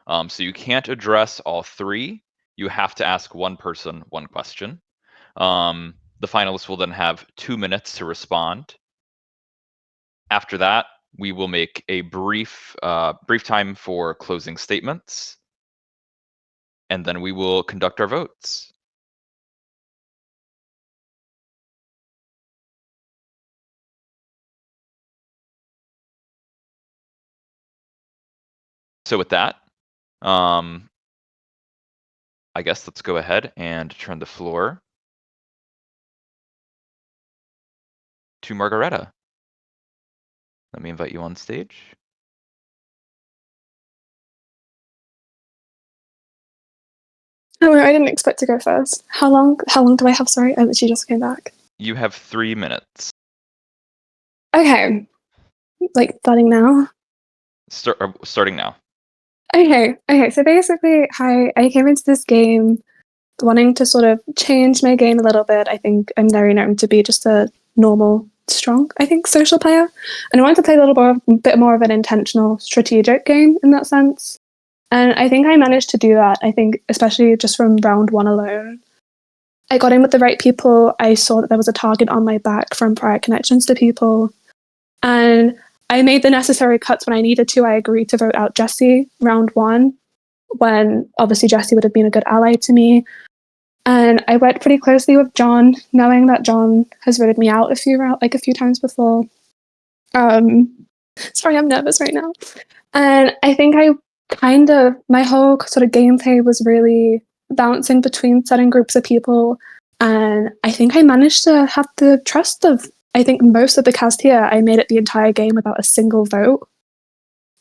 So you can't address all three. You have to ask one person one question. The finalists will then have 2 minutes to respond. After that, we will make a brief time for closing statements, and then we will conduct our votes. So with that, I guess let's go ahead and turn the floor to Margareta. Let me invite you on stage. Oh, I didn't expect to go first. How long do I have? Sorry, I literally just came back. You have 3 minutes. Okay. Like, starting now? Starting now. Okay, so basically, I came into this game wanting to sort of change my game a little bit. I think I'm very known to be just a normal, strong, I think, social player. And I wanted to play a bit more of an intentional, strategic game in that sense. And I think I managed to do that. I think, especially just from round one alone. I got in with the right people. I saw that there was a target on my back from prior connections to people. And I made the necessary cuts when I needed to. I agreed to vote out Jesse round one, when obviously Jesse would have been a good ally to me. And I worked pretty closely with John, knowing that John has voted me out a few times before. Sorry, I'm nervous right now. And I think my whole sort of gameplay was really bouncing between certain groups of people. And I think I managed to have the trust of, I think, most of the cast here. I made it the entire game without a single vote.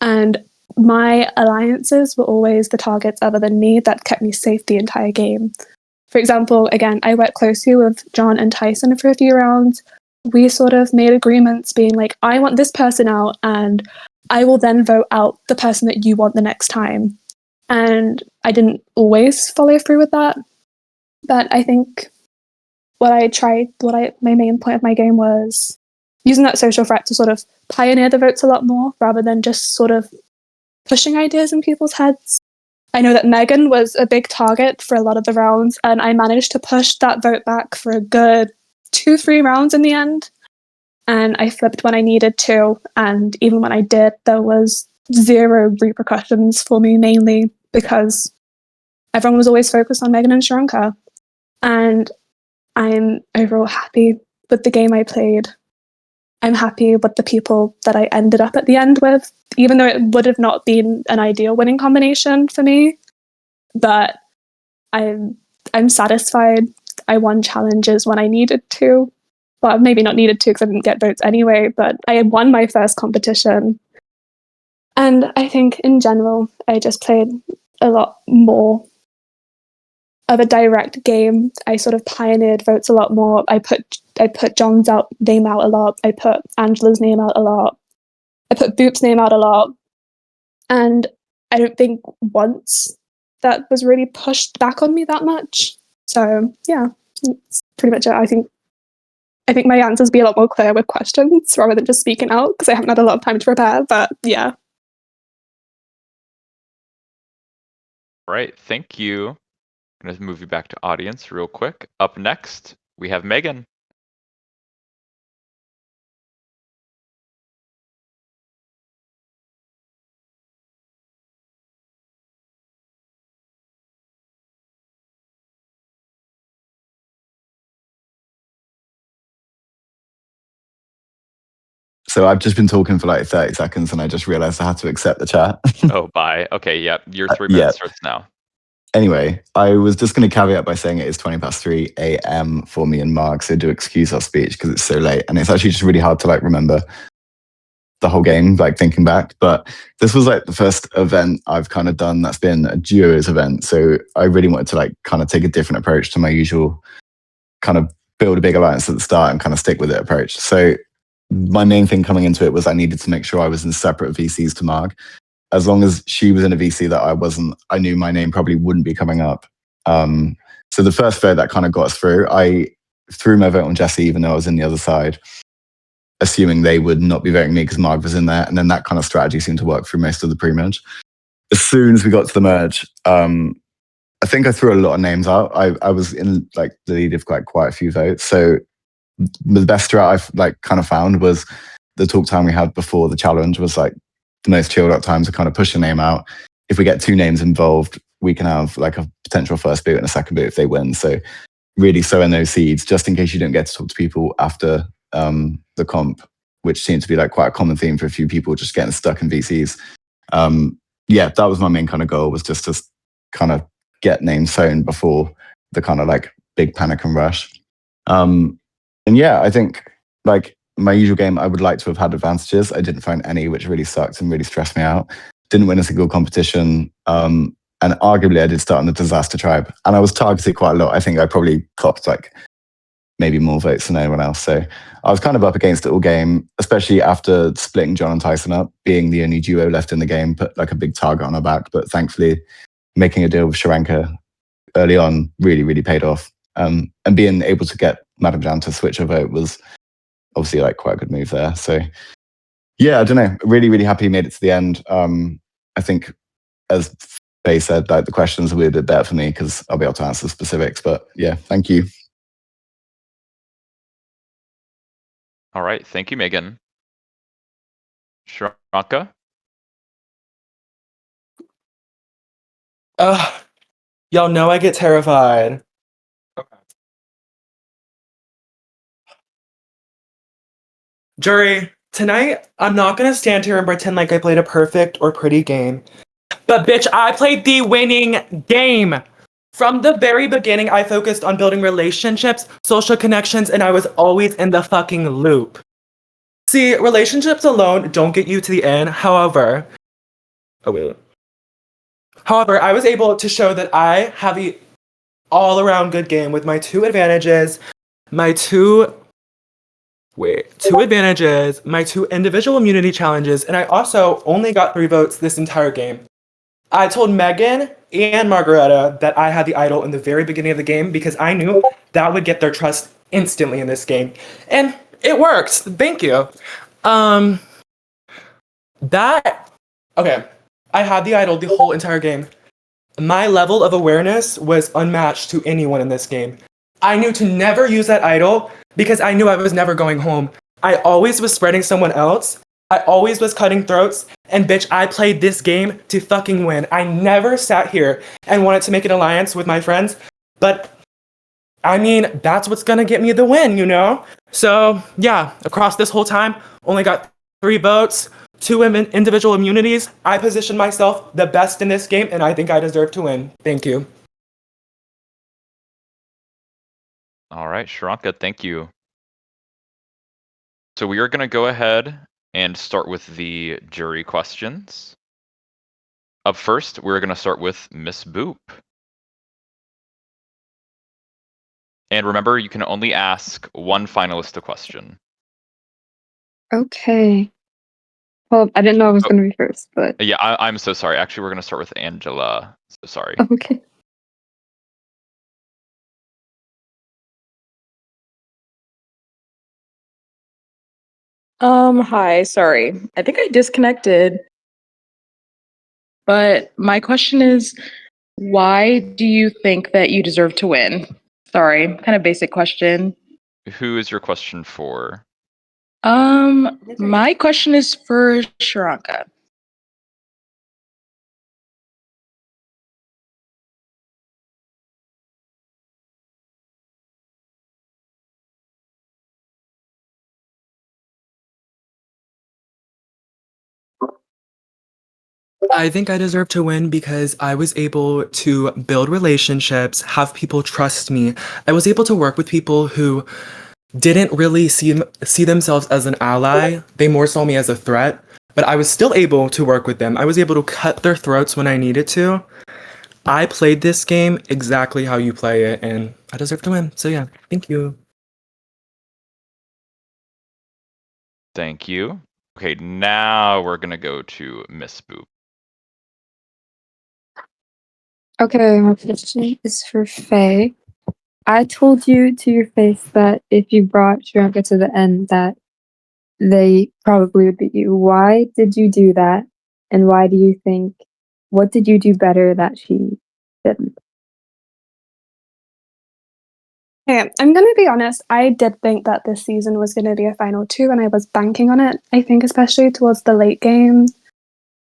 And my alliances were always the targets other than me that kept me safe the entire game. For example, again, I worked closely with John and Tyson for a few rounds. We sort of made agreements being like, I want this person out, and I will then vote out the person that you want the next time. And I didn't always follow through with that. But I think my main point of my game was using that social threat to sort of pioneer the votes a lot more rather than just sort of pushing ideas in people's heads. I know that Megan was a big target for a lot of the rounds, and I managed to push that vote back for a good 2-3 rounds in the end. And I flipped when I needed to, and even when I did, there was zero repercussions for me, mainly because everyone was always focused on Megan and Sharonka. And I'm overall happy with the game I played. I'm happy with the people that I ended up at the end with, even though it would have not been an ideal winning combination for me. But I'm satisfied. I won challenges when I needed to. Well, maybe not needed to because I didn't get votes anyway, but I won my first competition. And I think in general, I just played a lot more of a direct game. I sort of pioneered votes a lot more. I put John's name out a lot. I put Angela's name out a lot. I put Boop's name out a lot. And I don't think once that was really pushed back on me that much. So yeah, that's pretty much it. I think my answers be a lot more clear with questions rather than just speaking out because I haven't had a lot of time to prepare, but yeah. Right, thank you. I'm going to move you back to audience real quick. Up next, we have Megan. So I've just been talking for like 30 seconds and I just realized I had to accept the chat. Oh, bye. Okay, yeah, your 3 minutes starts now. Anyway, I was just going to caveat by saying it is 3 a.m. for me and Mark, so do excuse our speech because it's so late. And it's actually just really hard to like remember the whole game, like thinking back. But this was like the first event I've kind of done that's been a duos event. So I really wanted to like kind of take a different approach to my usual kind of build a big alliance at the start and kind of stick with it approach. So my main thing coming into it was I needed to make sure I was in separate VCs to Mark. As long as she was in a VC that I wasn't, I knew my name probably wouldn't be coming up. So the first vote that kind of got us through, I threw my vote on Jesse even though I was in the other side, assuming they would not be voting me because Mark was in there. And then that kind of strategy seemed to work through most of the pre-merge. as soon as we got to the merge, I think I threw a lot of names out. I was in like the lead of quite a few votes. So the best strat I've like kind of found was the talk time we had before the challenge was like the most chilled out time to kind of push a name out. If we get two names involved, we can have like a potential first boot and a second boot if they win. So really sowing those seeds just in case you don't get to talk to people after the comp, which seems to be like quite a common theme for a few people just getting stuck in VCs. Yeah, that was my main kind of goal, was just to kind of get names sown before the kind of like big panic and rush. And yeah, I think like my usual game, I would like to have had advantages. I didn't find any, which really sucked and really stressed me out. Didn't win a single competition. And arguably I did start on the disaster tribe and I was targeted quite a lot. I think I probably copped like maybe more votes than anyone else. So I was kind of up against it all game, especially after splitting John and Tyson up, being the only duo left in the game, put like a big target on our back. But thankfully, making a deal with Sharanka early on really, really paid off. And being able to get Madame Jan to switch her vote was obviously like quite a good move there. So yeah, I don't know. Really, really happy he made it to the end. I think, as Faye said, like the questions will be a bit better for me because I'll be able to answer specifics. But yeah, thank you. All right, thank you, Megan. Sharanka? Y'all know I get terrified. Okay. Jury, tonight I'm not gonna stand here and pretend like I played a perfect or pretty game. But bitch, I played the winning game. From the very beginning, I focused on building relationships, social connections, and I was always in the fucking loop. See, relationships alone don't get you to the end. However, I was able to show that I have the all-around good game with my two advantages, my two individual immunity challenges, and I also only got 3 votes this entire game. I told Megan and Margareta that I had the idol in the very beginning of the game because I knew that would get their trust instantly in this game. And it worked. Thank you. Okay. I had the idol the whole entire game. My level of awareness was unmatched to anyone in this game. I knew to never use that idol because I knew I was never going home. I always was spreading someone else. I always was cutting throats. And bitch, I played this game to fucking win. I never sat here and wanted to make an alliance with my friends. But I mean, that's what's gonna get me the win, you know? So yeah, across this whole time, only got 3 votes, 2 individual immunities. I positioned myself the best in this game, and I think I deserve to win. Thank you. All right, Sharanka, thank you. So we are going to go ahead and start with the jury questions. Up first, we're going to start with Miss Boop. And remember, you can only ask one finalist a question. Okay. Well, I didn't know I was going to be first, but Yeah, I'm so sorry. Actually, we're going to start with Angela. So sorry. okay. Hi, sorry. I think I disconnected. But my question is, why do you think that you deserve to win? Sorry, kind of basic question. Who is your question for? My question is for Sharanka. I think I deserve to win because I was able to build relationships, have people trust me. I was able to work with people who didn't really see themselves as an ally. They more saw me as a threat, but I was still able to work with them. I was able to cut their throats when I needed to. I played this game exactly how you play it, and I deserve to win. So yeah, thank you. Thank you. Okay, now we're going to go to Miss Boop. Okay, my question is for Faye. I told you to your face that if you brought Sharanka to the end, that they probably would beat you. Why did you do that? And why do you think what did you do better that she didn't? Okay, I'm going to be honest. I did think that this season was going to be a final two, and I was banking on it. I think, especially towards the late game,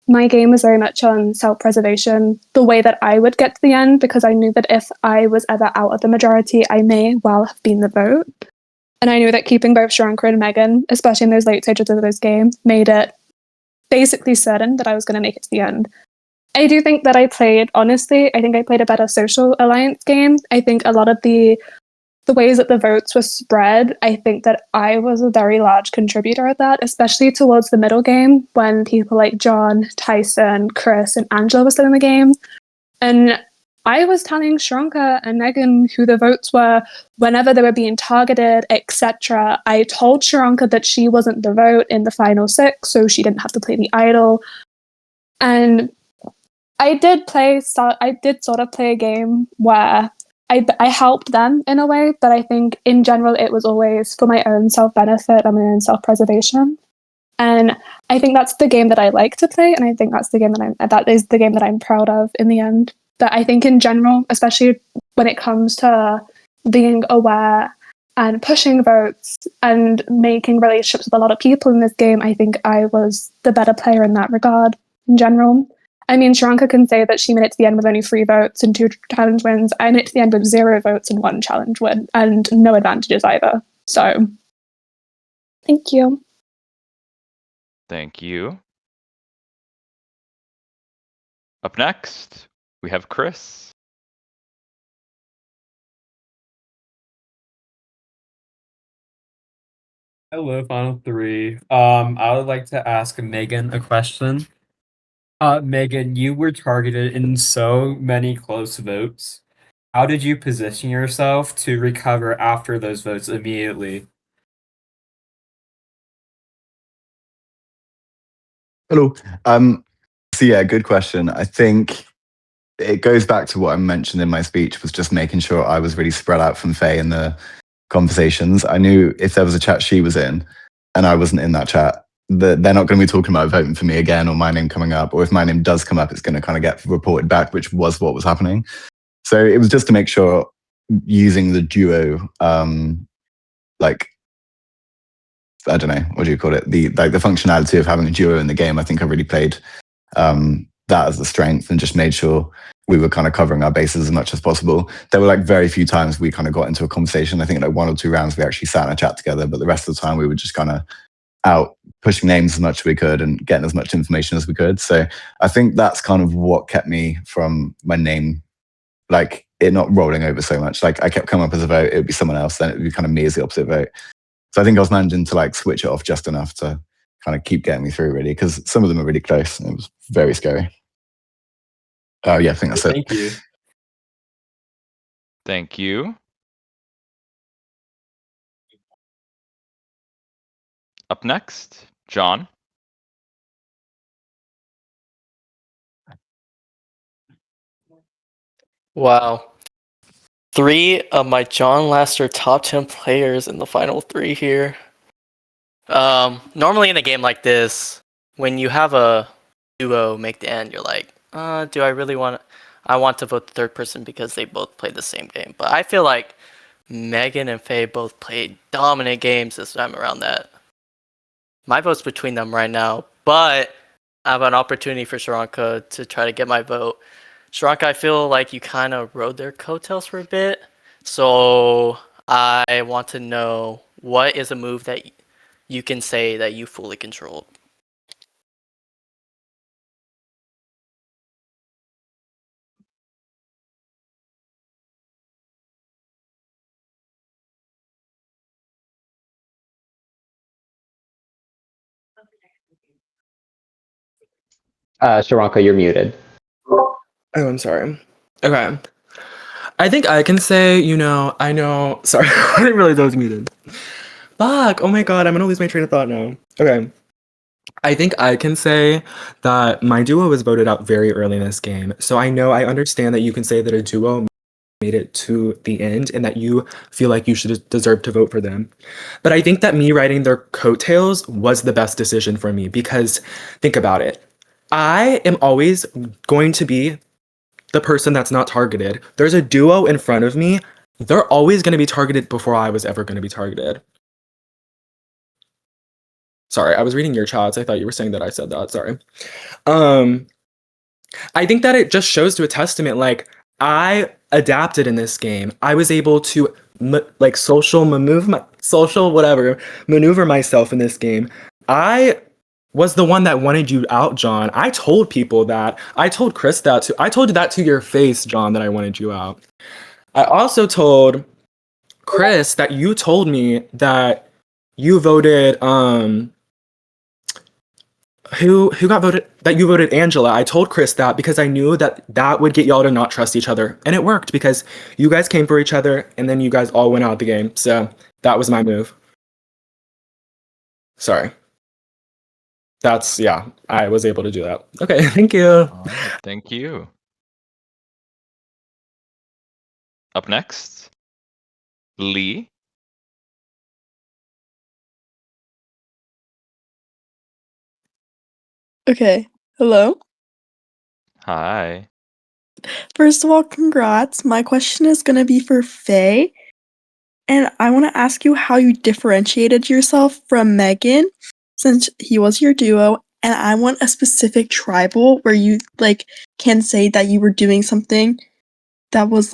my game was very much on self preservation, the way that I would get to the end, because I knew that if I was ever out of the majority, I may well have been the vote. And I knew that keeping both Sharonka and Megan, especially in those late stages of those games, made it basically certain that I was going to make it to the end. I do think that I played a better social alliance game. I think a lot of the ways that the votes were spread, I think that I was a very large contributor of that, especially towards the middle game when people like John, Tyson, Chris, and Angela were still in the game. And I was telling Sharonka and Megan who the votes were whenever they were being targeted, etc. I told Sharonka that she wasn't the vote in the final six, so she didn't have to play the idol. And I did sort of play a game where I helped them in a way, but I think in general it was always for my own self-benefit and my own self-preservation. And I think that's the game that I like to play, and I think that's the game that is the game that I'm proud of in the end. But I think in general, especially when it comes to being aware and pushing votes and making relationships with a lot of people in this game, I think I was the better player in that regard in general. I mean, Sharonka can say that she made it to the end with only 3 votes and 2 challenge wins. I made it to the end with 0 votes and 1 challenge win, and no advantages either. So, thank you. Thank you. Up next, we have Chris. Hello, Final Three. I would like to ask Megan a question. Megan, you were targeted in so many close votes. How did you position yourself to recover after those votes immediately? Hello. So yeah, good question. I think it goes back to what I mentioned in my speech, was just making sure I was really spread out from Faye in the conversations. I knew if there was a chat she was in and I wasn't in that chat, that they're not going to be talking about voting for me again or my name coming up, or if my name does come up, it's going to kind of get reported back, which was what was happening. So it was just to make sure, using the duo, like, I don't know, what do you call it? The functionality of having a duo in the game. I think I really played that as a strength and just made sure we were kind of covering our bases as much as possible. There were like very few times we kind of got into a conversation. I think like 1 or 2 rounds we actually sat in a chat together, but the rest of the time we were just kind of out pushing names as much as we could and getting as much information as we could. So I think that's kind of what kept me from my name, like it not rolling over so much. Like I kept coming up as a vote, it would be someone else, then it would be kind of me as the opposite vote. So I think I was managing to like switch it off just enough to kind of keep getting me through, really, because some of them are really close and it was very scary. Oh yeah, I think that's it. Thank you. Thank you. Up next, John. Wow. 3 of my John Laster top 10 players in the final 3 here. Normally in a game like this, when you have a duo make the end, you're like, do I really want to... I want to vote the third person because they both played the same game. But I feel like Megan and Faye both played dominant games this time around that. My vote's between them right now, but I have an opportunity for Sharonka to try to get my vote. Sharonka, I feel like you kind of rode their coattails for a bit. So I want to know, what is a move that you can say that you fully controlled? Sharonka, you're muted. Oh, I'm sorry. Okay. I think I can say, I know. Sorry, I didn't realize I was muted. Fuck. Oh my god, I'm gonna lose my train of thought now. Okay. I think I can say that my duo was voted out very early in this game. So I understand that you can say that a duo made it to the end and that you feel like you should deserve to vote for them. But I think that me riding their coattails was the best decision for me, because think about it. I am always going to be the person that's not targeted. There's a duo in front of me. They're always going to be targeted before I was ever going to be targeted. Sorry, I was reading your chats. I thought you were saying that I said that. Sorry. I think that it just shows to a testament, like, I adapted in this game. I was able to social maneuver myself in this game. I was the one that wanted you out, John. I told people that. I told Chris that too. I told you that to your face, John, that I wanted you out. I also told Chris that you told me that you voted who got voted, that you voted Angela. I told Chris that because I knew that that would get y'all to not trust each other, and it worked because you guys came for each other and then you guys all went out of the game. So that was my move. Sorry. That's, yeah, I was able to do that. Okay, thank you. All right, thank you. Up next, Lee. Okay. Hello. Hi. First of all, congrats. My question is going to be for Faye. And I want to ask you how you differentiated yourself from Megan since he was your duo. And I want a specific tribal where you can say that you were doing something that was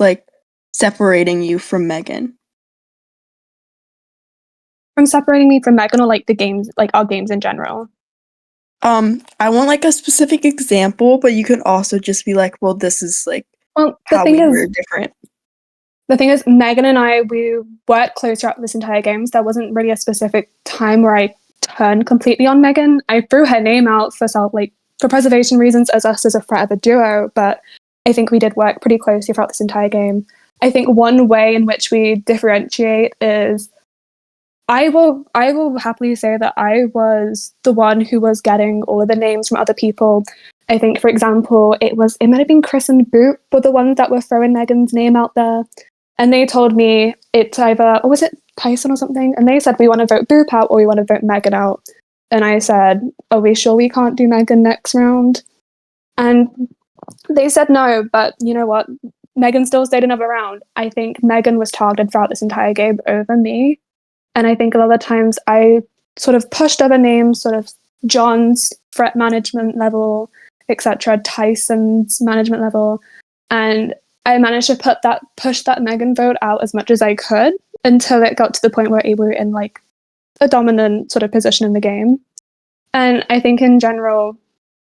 separating you from Megan. From separating me from Megan, or the games, our games in general? I want a specific example, but you could also just be like, well, this is Well, how we were different. The thing is, Megan and I, we worked close throughout this entire game, so there wasn't really a specific time where I turned completely on Megan. I threw her name out for for preservation reasons as us as a threat of a duo, but I think we did work pretty closely throughout this entire game. I think one way in which we differentiate is I will happily say that I was the one who was getting all of the names from other people. I think, for example, it might have been Chris and Boot were the ones that were throwing Megan's name out there. And they told me it's either, or was it Tyson or something? And they said, we want to vote Boop out or we want to vote Megan out. And I said, are we sure we can't do Megan next round? And they said no, but you know what? Megan still stayed another round. I think Megan was targeted throughout this entire game over me. And I think a lot of times I sort of pushed other names, sort of John's threat management level, etc., Tyson's management level. And I managed to push that Megan vote out as much as I could until it got to the point where we were in a dominant sort of position in the game. And I think in general,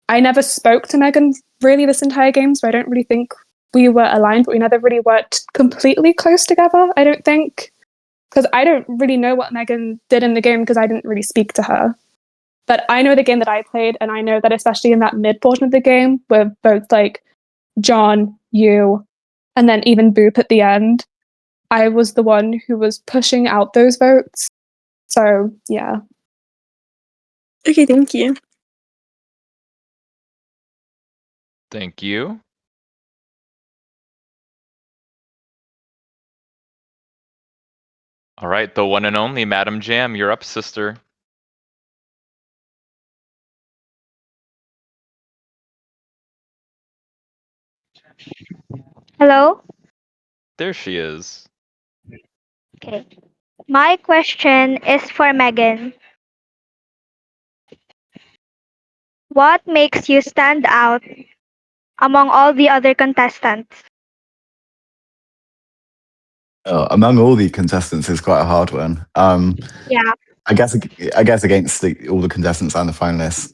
I never spoke to Megan really this entire game, so I don't really think we were aligned, but we never really worked completely close together, I don't think. Because I don't really know what Megan did in the game because I didn't really speak to her. But I know the game that I played, and I know that especially in that mid portion of the game, with both John, you, and then even Boop at the end, I was the one who was pushing out those votes. So, yeah. Okay, thank you. Thank you. All right, the one and only Madam Jam, you're up, sister. Hello? There she is. Okay. My question is for Megan. What makes you stand out among all the other contestants? Among all the contestants is quite a hard one. Yeah. I guess against all the contestants and the finalists,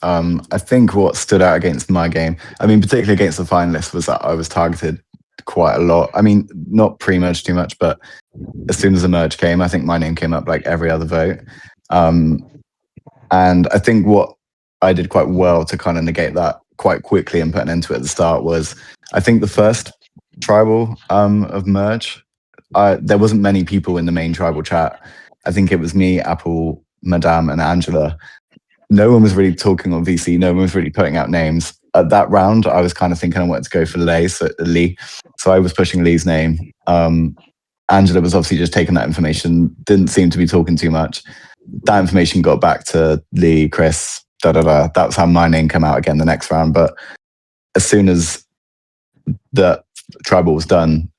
I think what stood out against my game, I mean, particularly against the finalists, was that I was targeted quite a lot. I mean, not pre-merge too much, but as soon as the merge came, I think my name came up like every other vote. And I think what I did quite well to kind of negate that quite quickly and put an end to it at the start was, I think the first tribal of merge, there wasn't many people in the main tribal chat. I think it was me, Apple, Madame, and Angela. No one was really talking on VC. No one was really putting out names. At that round, I was kind of thinking I wanted to go for Lee. So I was pushing Lee's name. Angela was obviously just taking that information, didn't seem to be talking too much. That information got back to Lee, Chris, That was how my name came out again the next round. But as soon as the tribal was done,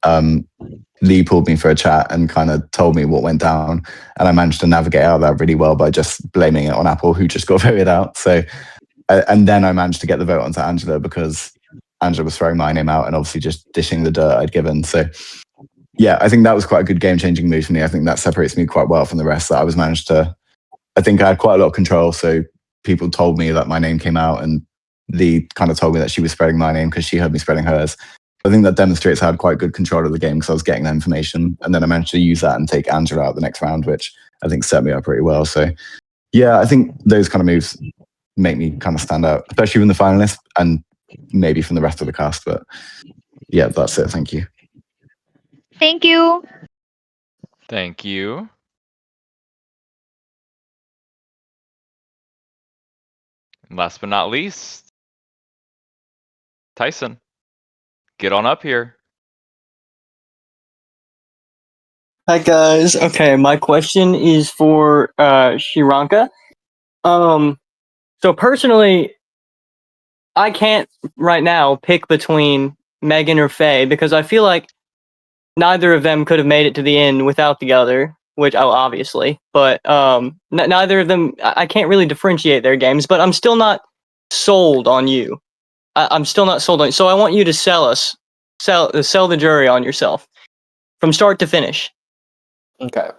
Lee pulled me for a chat and kind of told me what went down. And I managed to navigate out of that really well by just blaming it on Apple, who just got voted out. So, and then I managed to get the vote onto Angela because Angela was throwing my name out and obviously just dishing the dirt I'd given. So, yeah, I think that was quite a good game-changing move for me. I think that separates me quite well from the rest. That I think I had quite a lot of control. So people told me that my name came out, and Lee kind of told me that she was spreading my name because she heard me spreading hers. I think that demonstrates I had quite good control of the game because I was getting that information, and then I managed to use that and take Angela out the next round, which I think set me up pretty well. So, yeah, I think those kind of moves make me kind of stand out, especially from the finalists and maybe from the rest of the cast. But yeah, that's it. Thank you. Thank you. Thank you. And last but not least, Tyson, get on up here. Hi guys. Okay, my question is for Shiranka. So personally, I can't right now pick between Megan or Faye because I feel like neither of them could have made it to the end without the other, which obviously, but neither of them. I can't really differentiate their games, but I'm still not sold on you. I'm still not sold on you. So I want you to sell the jury on yourself from start to finish. Okay.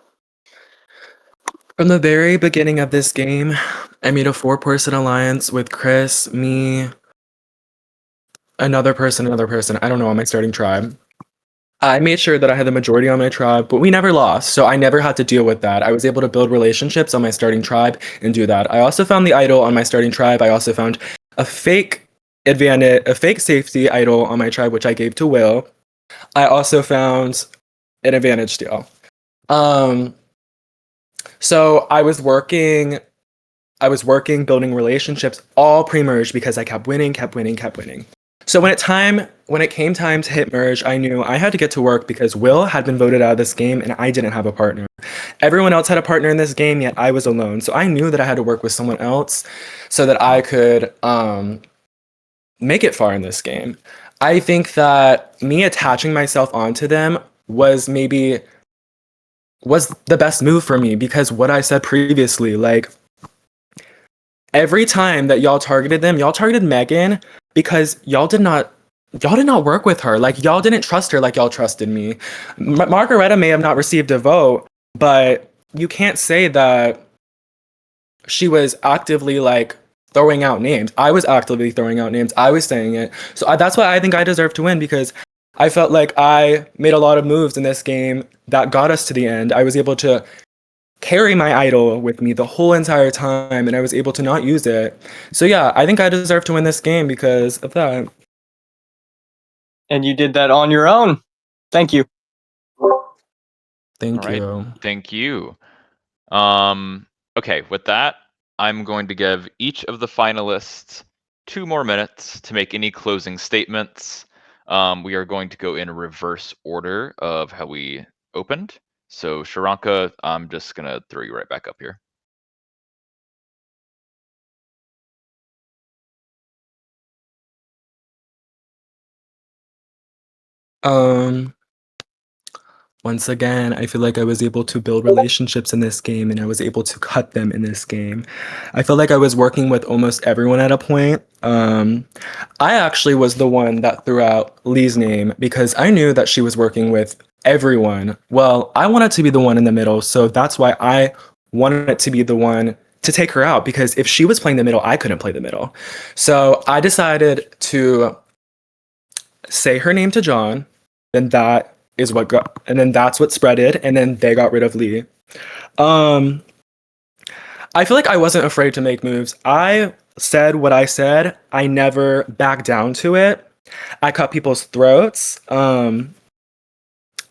From the very beginning of this game, I made a 4-person alliance with Chris, me, another person. I don't know, on my starting tribe. I made sure that I had the majority on my tribe, but we never lost, so I never had to deal with that. I was able to build relationships on my starting tribe and do that. I also found the idol on my starting tribe. I also found a fake safety idol on my tribe, which I gave to Will. I also found an advantage steal. So I was working, building relationships, all pre-merge because I kept winning. So when it came time to hit merge, I knew I had to get to work because Will had been voted out of this game and I didn't have a partner. Everyone else had a partner in this game, yet I was alone. So I knew that I had to work with someone else so that I could make it far in this game. I think that me attaching myself onto them was the best move for me because what I said previously, like every time that y'all targeted them, y'all targeted Megan because y'all did not work with her. Like y'all didn't trust her like y'all trusted me. Margareta may have not received a vote, but you can't say that she was actively like throwing out names. I was actively throwing out names. I was saying it. So that's why I think I deserve to win because I felt like I made a lot of moves in this game that got us to the end. I was able to carry my idol with me the whole entire time and I was able to not use it. So yeah, I think I deserve to win this game because of that. And you did that on your own. Thank you. Thank All right. you. Thank you. Okay, with that, I'm going to give each of the finalists 2 more minutes to make any closing statements. We are going to go in reverse order of how we opened. So Shiranka, I'm just gonna throw you right back up here. Once again, I feel like I was able to build relationships in this game and I was able to cut them in this game. I feel like I was working with almost everyone at a point. I actually was the one that threw out Lee's name because I knew that she was working with everyone. Well, I wanted to be the one in the middle, so that's why I wanted to be the one to take her out because if she was playing the middle, I couldn't play the middle. So I decided to say her name to John, then that's what spreaded, and then they got rid of Lee. I feel like I wasn't afraid to make moves. I said what I said. I never backed down to it. I cut people's throats.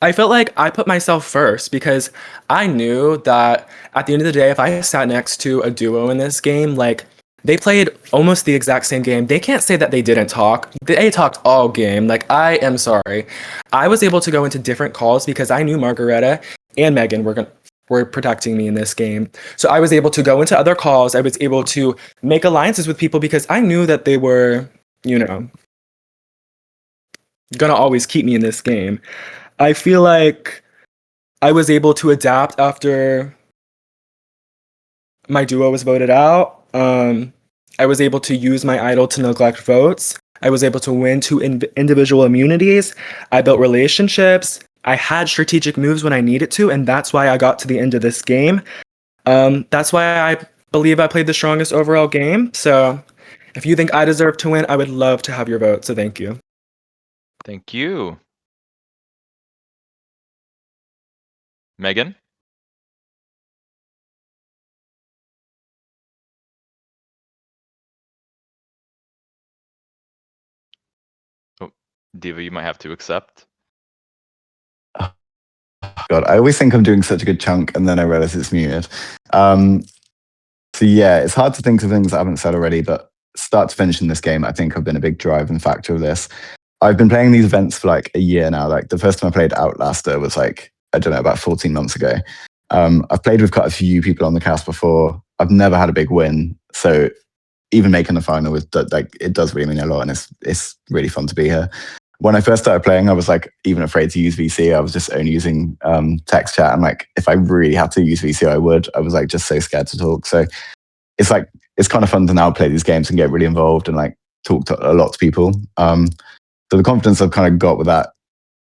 I felt like I put myself first because I knew that at the end of the day, if I sat next to a duo in this game, like they played almost the exact same game. They can't say that they didn't talk. They talked all game. Like, I am sorry. I was able to go into different calls because I knew Margareta and Megan were were protecting me in this game. So I was able to go into other calls. I was able to make alliances with people because I knew that they were, you know, gonna always keep me in this game. I feel like I was able to adapt after my duo was voted out. I was able to use my idol to neglect votes. I was able to win two individual immunities. I built relationships. I had strategic moves when I needed to, and that's why I got to the end of this game. That's why I believe I played the strongest overall game. So if you think I deserve to win, I would love to have your vote. So thank you. Thank you. Megan? Oh, Diva, you might have to accept. God, I always think I'm doing such a good chunk, and then I realize it's muted. So yeah, it's hard to think of things I haven't said already, but start to finish in this game, I think I've been a big driving factor of this. I've been playing these events for like a year now. Like the first time I played Outlaster was like, I don't know, about 14 months ago. I've played with quite a few people on the cast before. I've never had a big win. So even making the final was like, it does really mean a lot, and it's really fun to be here. When I first started playing, I was like even afraid to use VC. I was just only using text chat. And like, if I really had to use VC, I would. I was like just so scared to talk. So it's like, it's kind of fun to now play these games and get really involved and like talk to a lot to people. So the confidence I've kind of got with that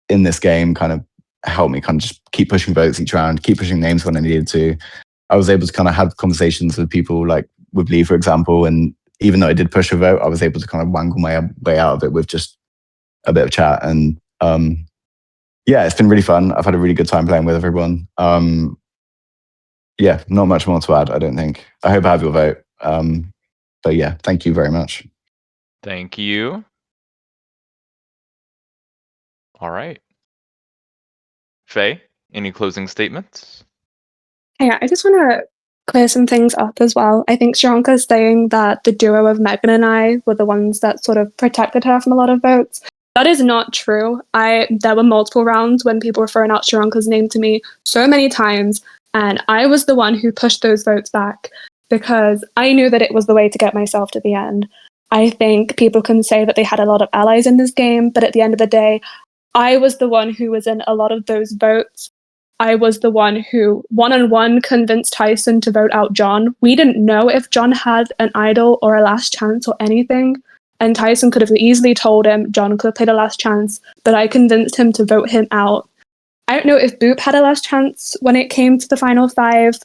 in this game kind of helped me kind of just keep pushing votes each round, keep pushing names when I needed to. I was able to kind of have conversations with people like with Lee, for example. And even though I did push a vote, I was able to kind of wangle my way out of it with just a bit of chat. And yeah, it's been really fun. I've had a really good time playing with everyone. Yeah, not much more to add, I don't think. I hope I have your vote. But yeah, thank you very much. Thank you. All right. Faye, any closing statements? Yeah, I just want to clear some things up as well. I think Sharonka's saying that the duo of Megan and I were the ones that sort of protected her from a lot of votes. That is not true. There were multiple rounds when people were throwing out Sharonka's name to me so many times, and I was the one who pushed those votes back because I knew that it was the way to get myself to the end. I think people can say that they had a lot of allies in this game, but at the end of the day, I was the one who was in a lot of those votes. I was the one who one-on-one convinced Tyson to vote out John. We didn't know if John had an idol or a last chance or anything. And Tyson could have easily told him John could have played a last chance, but I convinced him to vote him out. I don't know if Boop had a last chance when it came to the final five.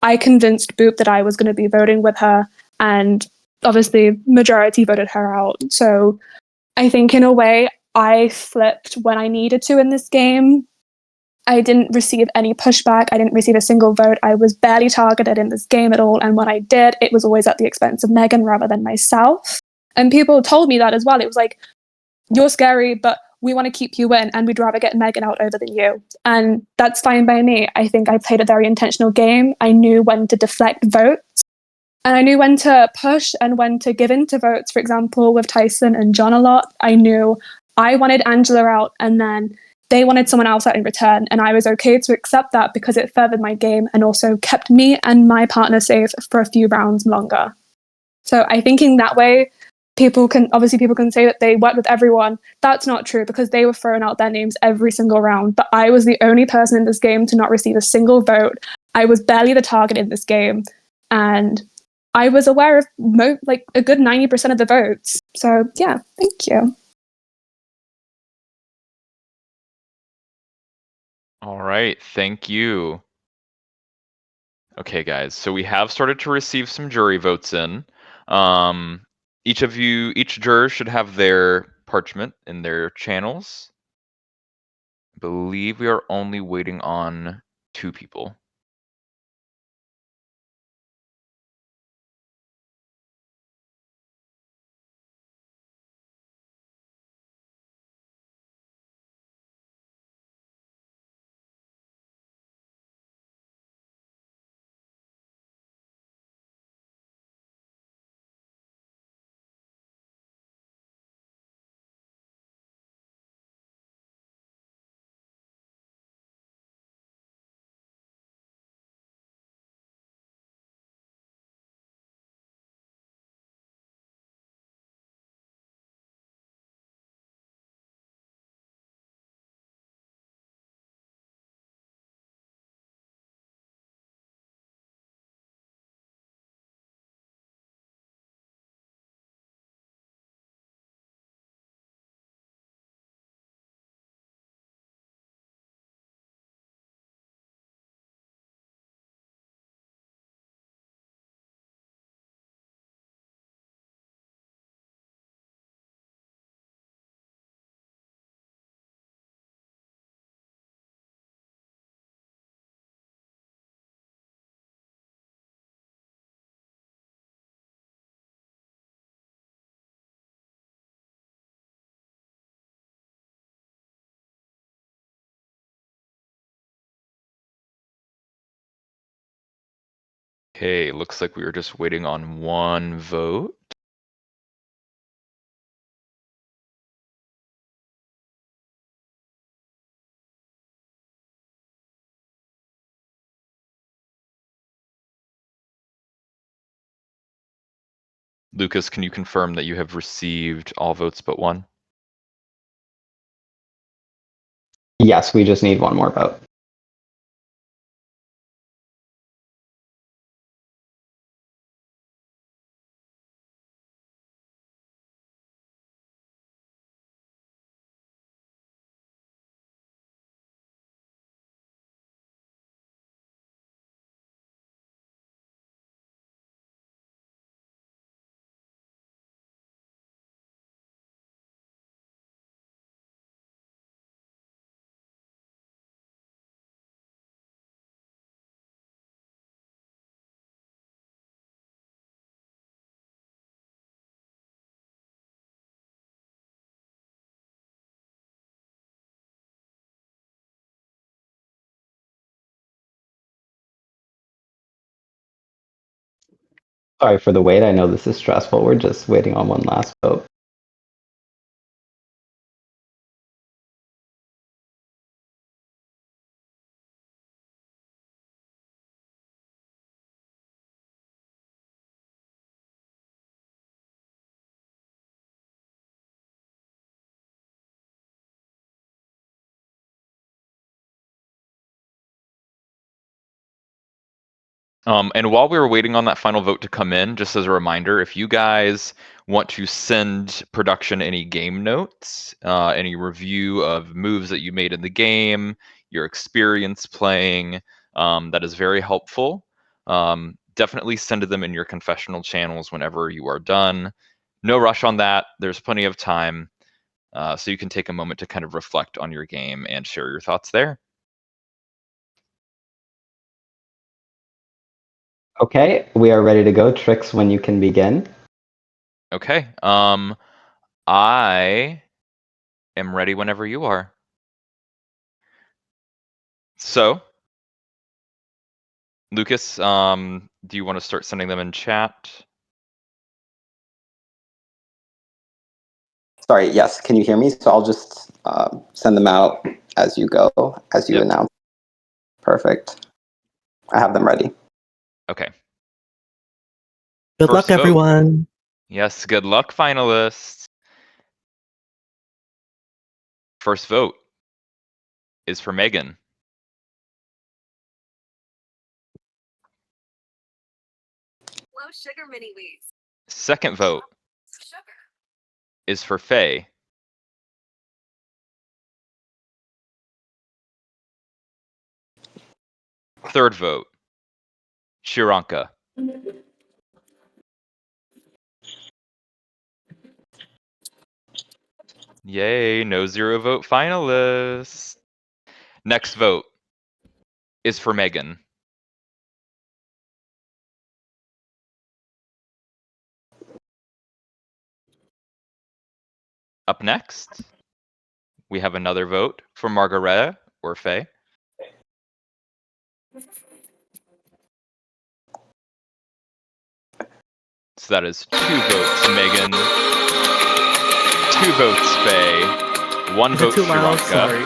I convinced Boop that I was going to be voting with her, and obviously majority voted her out. So I think in a way I flipped when I needed to in this game. I didn't receive any pushback. I didn't receive a single vote. I was barely targeted in this game at all. And when I did, it was always at the expense of Megan rather than myself. And people told me that as well. It was like, you're scary, but we want to keep you in and we'd rather get Megan out over than you. And that's fine by me. I think I played a very intentional game. I knew when to deflect votes and I knew when to push and when to give in to votes. For example, with Tyson and John a lot, I knew I wanted Angela out and then they wanted someone else out in return. And I was okay to accept that because it furthered my game and also kept me and my partner safe for a few rounds longer. So I think in that way, people can say that they worked with everyone. That's not true because they were throwing out their names every single round. But I was the only person in this game to not receive a single vote. I was barely the target in this game. And I was aware of like a good 90% of the votes. So yeah, thank you. All right, thank you. Okay, guys, so we have started to receive some jury votes in. Each juror should have their parchment in their channels. I believe we are only waiting on 2 people. Okay, looks like we were just waiting on one vote. Lucas, can you confirm that you have received all votes but one? Yes, we just need one more vote. Sorry for the wait. I know this is stressful. We're just waiting on one last vote. And while we were waiting on that final vote to come in, just as a reminder, if you guys want to send production any game notes, any review of moves that you made in the game, your experience playing, that is very helpful. Definitely send them in your confessional channels whenever you are done. No rush on that. There's plenty of time. So you can take a moment to kind of reflect on your game and share your thoughts there. Okay, we are ready to go. Tricks, when you can begin. Okay. I am ready whenever you are. So, Lucas, do you want to start sending them in chat? Sorry, yes, can you hear me? So I'll just send them out as you go, as you announce. Perfect. I have them ready. Okay. Good luck, First vote. everyone. Yes, good luck, finalists. First vote is for Megan. Low sugar mini wheats. Second vote is for Faye. Third vote, Shiranka. Yay, no 0 vote finalists. Next vote is for Megan. Up next, we have another vote for Margareta or Faye. So that is 2 votes Megan, 2 votes Faye, 1 vote Too loud? Shiranka. Sorry.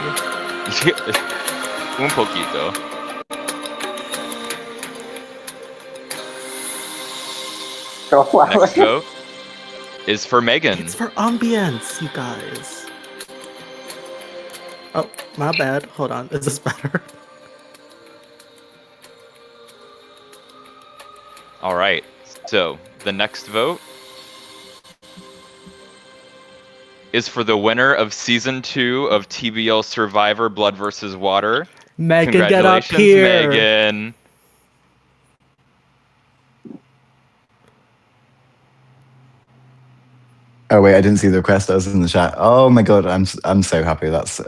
Un poquito. Next vote is for Megan. It's for ambience, you guys. Oh, my bad. Hold on. Is this better? All right. So the next vote is for the winner of season 2 of TBL Survivor Blood vs. Water. Megan, get up Congratulations, here. Megan. Oh wait, I didn't see the request. I was in the chat. Oh my god, I'm so happy. That's